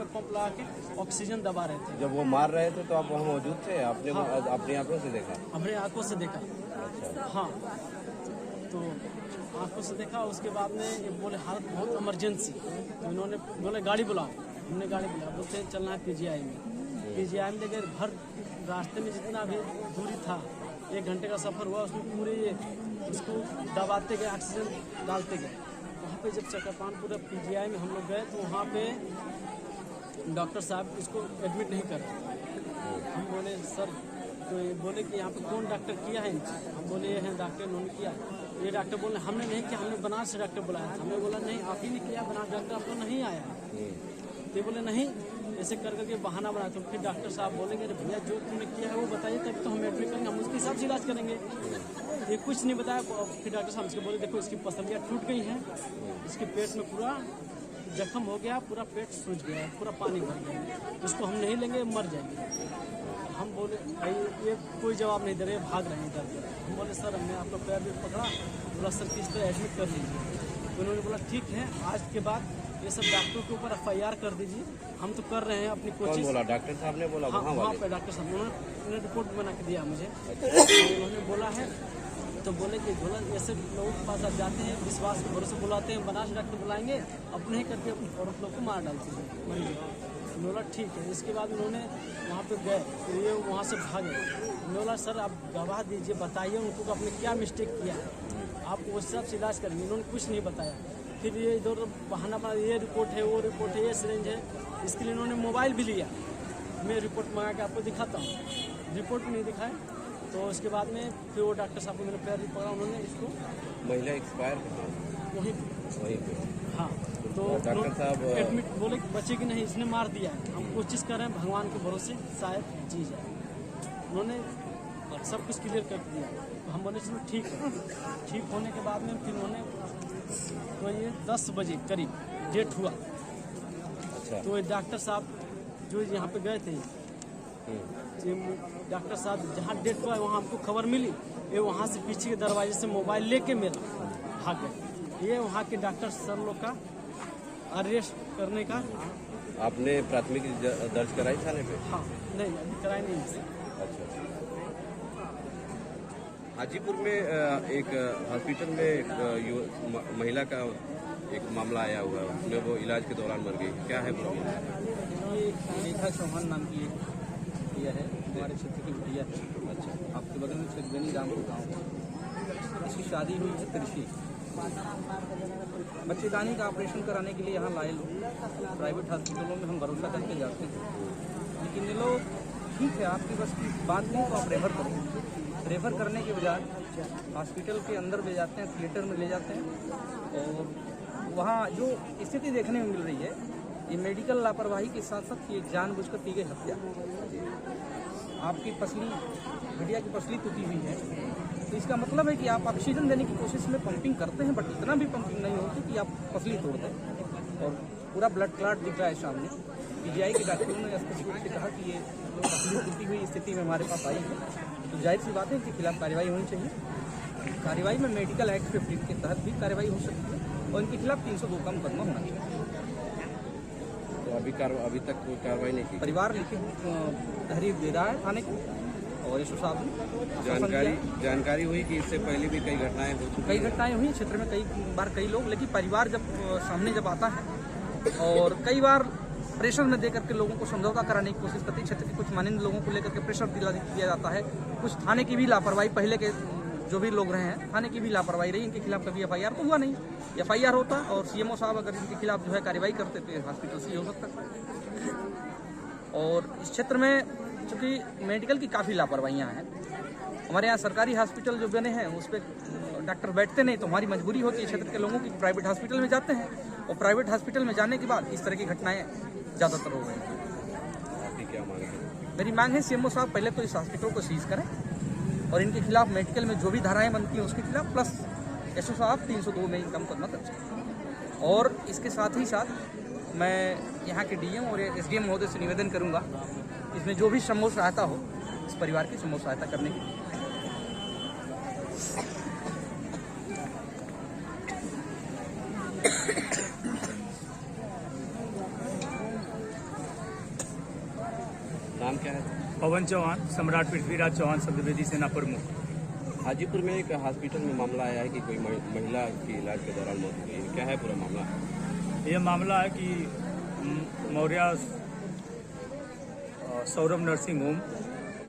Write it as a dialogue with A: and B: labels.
A: Pump लगा के oxygen दबा रहे थे।
B: जब वो मार रहे थे तो आप वहाँ मौजूद थे? आपने अपनी आंखों से देखा?
A: अपने आंखों से देखा। हाँ, तो आंखों से देखा। उसके बाद में ये बोले हालत बहुत इमरजेंसी, तो इन्होंने बोले गाड़ी बुलाओ। हमने गाड़ी बुलाया, बोलते चलना है पीजीआई में। पीजीआई में लेकर भर रास्ते में जितना भी दूरी था, 1 घंटे का सफ़र हुआ, उसमें पूरे उसको दबाते गए, ऑक्सीजन डालते गए। वहाँ पे जब चक्रपानपुर पीजीआई में हम लोग गए तो वहाँ पे डॉक्टर साहब इसको एडमिट नहीं कर रहे। हम बोले सर, तो ये बोले कि यहाँ पे कौन डॉक्टर किया है? हम बोले ये हैं डॉक्टर, इन्होंने किया। ये डॉक्टर बोले हमने नहीं किया, हमने बनारस से डॉक्टर बुलाया था। हमने बोला नहीं, आप ही ने किया, बनारस डॉक्टर आपको नहीं आया। तो बोले नहीं, ऐसे कर करके बहाना बनाया। तो फिर डॉक्टर साहब बोलेंगे अरे भैया जो तुमने किया है वो बताइए, तब तो हम एडमिट करेंगे, हम उसके हिसाब से इलाज करेंगे। ये कुछ नहीं बताया। फिर डॉक्टर साहब से बोले देखो इसकी पसलियाँ टूट गई हैं, इसके पेट में पूरा जख्म हो गया, पूरा पेट सूज गया है, पूरा पानी भर गया, इसको हम नहीं लेंगे, मर जाएंगे। हम बोले ये कोई जवाब नहीं दे रहे, भाग रहे हैं इधर। हम बोले सर हमने आपका पैर भी पकड़ा, बोला सर किस तरह एडमिट कर लीजिए। तो उन्होंने बोला ठीक है, आज के बाद ये सब डॉक्टर के ऊपर FIR कर दीजिए, हम तो कर रहे हैं अपनी कोशिश।
B: कौन बोला? डॉक्टर साहब ने बोला?
A: हाँ, वहाँ पे डॉक्टर साहब उन्होंने रिपोर्ट बना के दिया मुझे। उन्होंने बोला है, तो बोले कि बोला ऐसे लोगों के पास आप जाते हैं, विश्वास के भरोसे बुलाते हैं, बनारस डॉक्टर बुलाएंगे, अपने ही करके अपने औरत लोग को मार डालते हैं, मरीज। बोला ठीक है। इसके बाद उन्होंने वहाँ पे गए, तो ये वहाँ से भागे। बोला सर आप गवाह दीजिए, बताइए उनको कि आपने क्या मिस्टेक किया है, आप उस हिसाब से इलाज करेंगे। इन्होंने कुछ नहीं बताया। फिर ये इधर बहाना बना, ये रिपोर्ट है, वो रिपोर्ट है, ये सिरिंज है। इसके लिए इन्होंने मोबाइल भी लिया। मैं रिपोर्ट मंगा के आपको दिखाता हूँ, रिपोर्ट भी नहीं दिखाए। तो उसके बाद में फिर वो डॉक्टर साहब को मेरे पैर भी पकड़ा, उन्होंने इसको
B: महिला एक्सपायर
A: वहीं
B: पे।
A: हाँ, तो
B: डॉक्टर साहब
A: एडमिट बोले बचेगी नहीं, इसने मार दिया है। हम कोशिश कर रहे हैं भगवान के भरोसे शायद जी जाए। उन्होंने सब कुछ क्लियर कर दिया। तो हम बोले चलो ठीक है। ठीक होने के बाद में फिर उन्होंने तो ये 10 बजे करीब डेट हुआ।
B: अच्छा।
A: तो डॉक्टर साहब जो यहाँ पे गए थे, डॉक्टर साहब जहाँ डेट हुआ वहाँ हमको खबर मिली, ये वहाँ से पीछे के दरवाजे से मोबाइल लेके मेरा भाग गए। ये वहाँ के डॉक्टर सर लोग का अरेस्ट करने का।
B: आपने प्राथमिक दर्ज कराई थाने पे?
A: हाँ, नहीं अभी कराई नहीं।
B: अच्छा। हाजीपुर में एक हॉस्पिटल में एक महिला का एक मामला आया हुआ है, उसमें वो इलाज के दौरान मर गई। क्या है प्रॉब्लम?
C: ये रेखा चौहान नाम की बिटिया है, हमारे क्षेत्र की बिटिया है। अच्छा। आपके बगल में छेदबेनी रामपुर गाँव। इसकी शादी हुई है तिरछी। बच्चेदानी का ऑपरेशन कराने के लिए यहाँ लाए लोग। प्राइवेट हॉस्पिटलों में हम भरोसा करके जाते हैं, लेकिन ये लोग ठीक है आपकी बस की बात नहीं तो आप रेफर करो। रेफर करने के बजाय हॉस्पिटल के अंदर ले जाते हैं, थिएटर में ले जाते हैं, और वहाँ जो स्थिति देखने में मिल रही है, ये मेडिकल लापरवाही के साथ साथ ये जानबूझकर की गई हत्या। आपकी पसली, हड्डिया की पसली टूटी हुई है, तो इसका मतलब है कि आप ऑक्सीजन देने की कोशिश में पंपिंग करते हैं, बट इतना भी पंपिंग नहीं होती कि आप पसली तोड़ दें। और पूरा ब्लड क्लॉट दिख रहा है सामने। पीजीआई के डॉक्टरों ने स्पष्ट रूप से कहा कि ये पसली टूटी हुई स्थिति में हमारे पास आई है, तो जाहिर सी बात है इनके खिलाफ कार्रवाई होनी चाहिए। कार्रवाई में मेडिकल एक्ट 15 के तहत भी कार्रवाई हो सकती है, और इनके खिलाफ 302 का मुकदमा होना चाहिए।
B: तो अभी तक कोई कार्रवाई नहीं की?
C: परिवार लिखित तहरीर दे रहा है थाने को, और एसओ साहब ने
B: जानकारी हुई कि इससे पहले भी कई घटनाएं हो चुकी?
C: कई घटनाएं हुई क्षेत्र में, कई बार कई लोग, लेकिन परिवार जब सामने जब आता है और कई बार प्रेशर में देकर के लोगों को समझौता कराने की कोशिश करती है, क्षेत्र के कुछ माननीय लोगों को लेकर के प्रेशर दिया जाता है। कुछ थाने की भी लापरवाही, पहले के जो भी लोग रहे हैं थाने की भी लापरवाही रही, इनके खिलाफ कभी FIR तो हुआ नहीं। FIR होता और CMO साहब अगर इनके खिलाफ जो है कार्रवाई करते तो हॉस्पिटल से ही हो सकता है। और इस क्षेत्र में चूँकि मेडिकल की काफ़ी लापरवाहियाँ हैं, हमारे यहाँ सरकारी हॉस्पिटल जो बने हैं उस पर डॉक्टर बैठते नहीं, तो हमारी मजबूरी होती है क्षेत्र के लोगों की प्राइवेट हॉस्पिटल में जाते हैं, और प्राइवेट हॉस्पिटल में जाने के बाद इस तरह की घटनाएँ ज़्यादातर हो गई हैं।
B: आपकी क्या मांग है?
C: मेरी मांग है CMO साहब पहले तो इस हॉस्पिटल को सीज करें, और इनके खिलाफ मेडिकल में जो भी धाराएं बनती हैं उसके खिलाफ, प्लस एसओ साहब 302 में इनका मुकदमा दर्ज करें। और इसके साथ ही साथ मैं यहाँ के DM और SDM महोदय से निवेदन करूँगा, इसमें जो भी संभव सहायता हो इस परिवार की संभव सहायता करने की।
B: नाम क्या है?
D: पवन चौहान, सम्राट पृथ्वीराज चौहान शब्दवेदी सेना प्रमुख।
B: हाजीपुर में एक हॉस्पिटल में मामला आया है कि कोई महिला की इलाज के दौरान मौत हो गई है, क्या है पूरा मामला?
D: ये मामला है कि मौर्या सौरभ नर्सिंग होम